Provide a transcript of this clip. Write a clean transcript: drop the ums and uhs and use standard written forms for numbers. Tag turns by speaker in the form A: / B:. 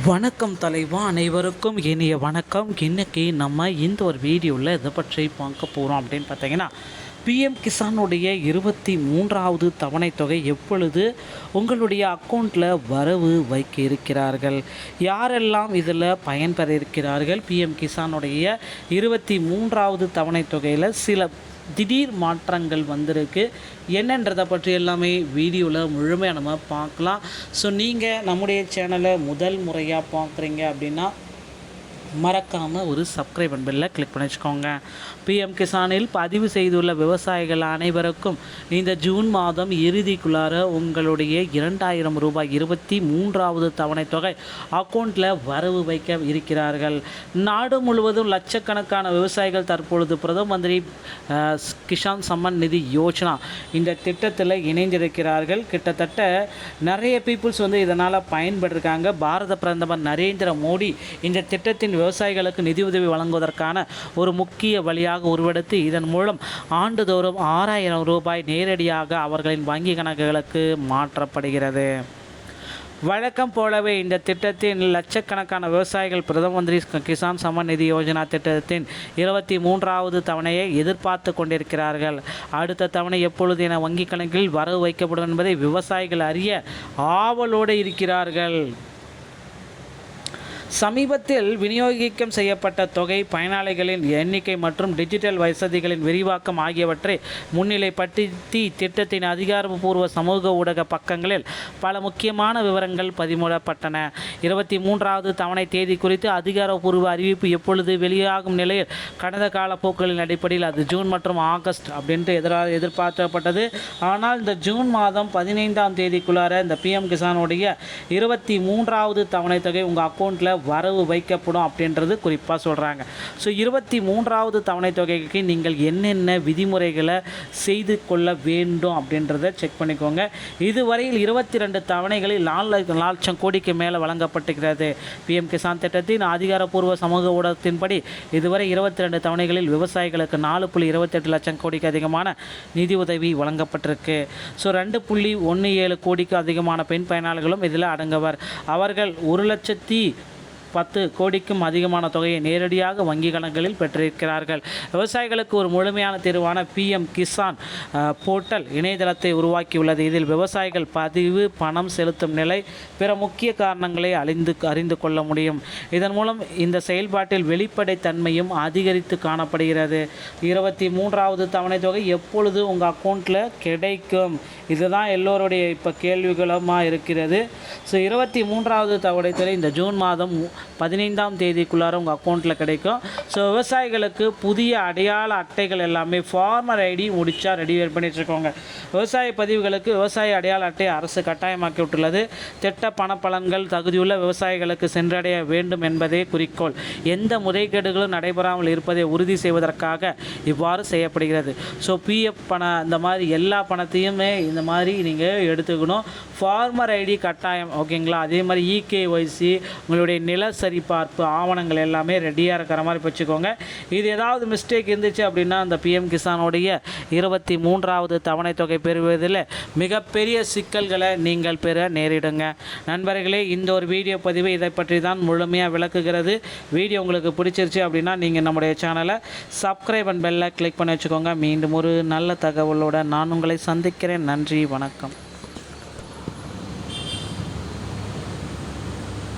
A: வணக்கம் தலைவா, அனைவருக்கும் இனிய வணக்கம். இன்றைக்கி நம்ம இந்த ஒரு வீடியோவில் இதை பற்றி பார்க்க போகிறோம் அப்படின்னு பார்த்தீங்கன்னா, பிஎம் கிசானுடைய 23வது தவணை தொகை எப்பொழுது உங்களுடைய அக்கௌண்ட்டில் வரவு வைக்க இருக்கிறார்கள், யாரெல்லாம் இதில் பயன்பெற இருக்கிறார்கள், பிஎம் கிசானுடைய 23வது தவணை தொகையில் சில திடீர் மாற்றங்கள் வந்திருக்கு என்னன்றதை பற்றி எல்லாமே வீடியோவில் முழுமையாக நம்ம பார்க்கலாம். ஸோ நீங்கள் நம்முடைய சேனலை முதல் முறையாக பார்க்குறீங்க அப்படின்னா மறக்காமல் ஒரு சப்ஸ்கிரைப் பெல்லை கிளிக் பண்ணி வச்சுக்கோங்க. பிஎம் கிசானில் பதிவு செய்துள்ள விவசாயிகள் அனைவருக்கும் இந்த ஜூன் மாதம் இறுதிக்குள்ளார உங்களுடைய 2000 ரூபாய் 23வது தவணை தொகை அக்கௌண்ட்டில் வரவு வைக்க இருக்கிறார்கள். நாடு முழுவதும் லட்சக்கணக்கான விவசாயிகள் தற்பொழுது பிரதம மந்திரி கிசான் சம்மன் நிதி யோஜனா இந்த திட்டத்தில் இணைந்திருக்கிறார்கள். கிட்டத்தட்ட நிறைய பீப்புள்ஸ் இதனால் பயன்பெற்றிருக்காங்க. பாரத பிரதமர் நரேந்திர மோடி இந்த திட்டத்தின் விவசாயிகளுக்கு நிதியுதவி வழங்குவதற்கான ஒரு முக்கிய வழியாக உருவெடுத்து இதன் மூலம் ஆண்டுதோறும் 6000 ரூபாய் நேரடியாக அவர்களின் வங்கி கணக்குகளுக்கு மாற்றப்படுகிறது. வழக்கம் போலவே இந்த திட்டத்தின் லட்சக்கணக்கான விவசாயிகள் பிரதம மந்திரி கிசான் சம்மன் நிதி யோஜனா திட்டத்தின் 23வது தவணையை எதிர்பார்த்து கொண்டிருக்கிறார்கள். அடுத்த தவணை எப்பொழுது என வங்கி கணக்கில் வரவு வைக்கப்படும் என்பதை விவசாயிகள் அறிய ஆவலோடு இருக்கிறார்கள். சமீபத்தில் விநியோகிக்கம் செய்யப்பட்ட தொகை, பயனாளிகளின் எண்ணிக்கை மற்றும் டிஜிட்டல் வசதிகளின் விரிவாக்கம் ஆகியவற்றை முன்னிலைப்படுத்தி திட்டத்தின் அதிகாரப்பூர்வ சமூக ஊடக பக்கங்களில் பல முக்கியமான விவரங்கள் பதிவிடப்பட்டன. 23வது தவணை தேதி குறித்து அதிகாரப்பூர்வ அறிவிப்பு எப்பொழுது வெளியாகும் நிலையில் கடந்த கால போக்குகளின் அடிப்படையில் அது ஜூன் மற்றும் ஆகஸ்ட் அப்படின்ட்டு எதிர்பார்க்கப்பட்டது. ஆனால் இந்த ஜூன் மாதம் 15ஆம் தேதிக்குள்ளார இந்த பிஎம் கிசானுடைய 23வது தவணை தொகை உங்கள் அக்கௌண்ட்டில் வரவு வைக்கப்படும் அப்படின்றது குறிப்பாக சொல்கிறாங்க. ஸோ 23வது தவணை தொகைக்கு நீங்கள் என்னென்ன விதிமுறைகளை செய்து கொள்ள வேண்டும் அப்படின்றத செக் பண்ணிக்கோங்க. இதுவரையில் 22 தவணைகளில் 4 லட்சம் கோடிக்கு மேலே வழங்கப்பட்டிருக்கிறது. பிஎம் கிசான் திட்டத்தின் அதிகாரப்பூர்வ சமூக ஊடகத்தின்படி இதுவரை 22 தவணைகளில் விவசாயிகளுக்கு 4.28 லட்சம் கோடிக்கு அதிகமான நிதி உதவி வழங்கப்பட்டிருக்கு. ஸோ 2.17 கோடிக்கு அதிகமான பெண் பயனாளிகளும் இதில் அடங்குவர். அவர்கள் 1,10 கோடிக்கும் அதிகமான தொகையை நேரடியாக வங்கி கணக்குகளில் பெற்றிருக்கிறார்கள். விவசாயிகளுக்கு ஒரு முழுமையான தீர்வான பிஎம் கிசான் போர்ட்டல் இணையதளத்தை உருவாக்கியுள்ளது. இதில் விவசாயிகள் பதிவு, பணம் செலுத்தும் நிலை, பிற முக்கிய காரணங்களை அறிந்து கொள்ள முடியும். இதன் மூலம் இந்த செயல்பாட்டில் வெளிப்படைத்தன்மையும் அதிகரித்து காணப்படுகிறது. 23வது தவணை தொகை எப்பொழுது உங்கள் அக்கௌண்ட்டில் கிடைக்கும், இதுதான் எல்லோருடைய இப்போ கேள்விகளுமாக இருக்கிறது. ஸோ 23வது தவணை தொகை இந்த ஜூன் மாதம் 15ஆம் தேதிக்குள்ளார உங்கள் அக்கௌண்ட்டில் கிடைக்கும். ஸோ விவசாயிகளுக்கு புதிய அடையாள அட்டைகள் எல்லாமே ஃபார்மர் ஐடி முடித்தா ரெடி பண்ணிட்டுருக்கோங்க. விவசாய பதிவுகளுக்கு விவசாய அடையாள அட்டை அரசு கட்டாயமாக்கி விட்டுள்ளது. திட்ட பணப்பலன்கள் தகுதியுள்ள விவசாயிகளுக்கு சென்றடைய வேண்டும் என்பதே குறிக்கோள். எந்த முறைகேடுகளும் நடைபெறாமல் இருப்பதை உறுதி செய்வதற்காக இவ்வாறு செய்யப்படுகிறது. ஸோ பிஎஃப் பணம் இந்த மாதிரி எல்லா பணத்தையுமே இந்த மாதிரி நீங்கள் எடுத்துக்கணும். ஃபார்மர் ஐடி கட்டாயம், ஓகேங்களா. அதே மாதிரி இகேஒய்சி, உங்களுடைய நில சரிபார்ப்பு ஆவணங்கள் எல்லாமே ரெடியாக இருக்கிற மாதிரி வச்சுக்கோங்க. இது ஏதாவது மிஸ்டேக் இருந்துச்சு அப்படின்னா அந்த பிஎம் கிசானுடைய 23வது தவணை தொகை பெறுவதில் மிகப்பெரிய சிக்கல்களை நீங்கள் பெற நேரிடுங்க. நண்பர்களே, இந்த ஒரு வீடியோ பதிவு இதை பற்றி தான் முழுமையாக விளக்குகிறது. வீடியோ உங்களுக்கு பிடிச்சிருச்சு அப்படின்னா நீங்கள் நம்முடைய சேனலை சப்ஸ்கிரைப் அண்ட் பெல்லை கிளிக் பண்ணி வச்சுக்கோங்க. மீண்டும் ஒரு நல்ல தகவலோடு நான் உங்களை சந்திக்கிறேன். நன்றி, வணக்கம்.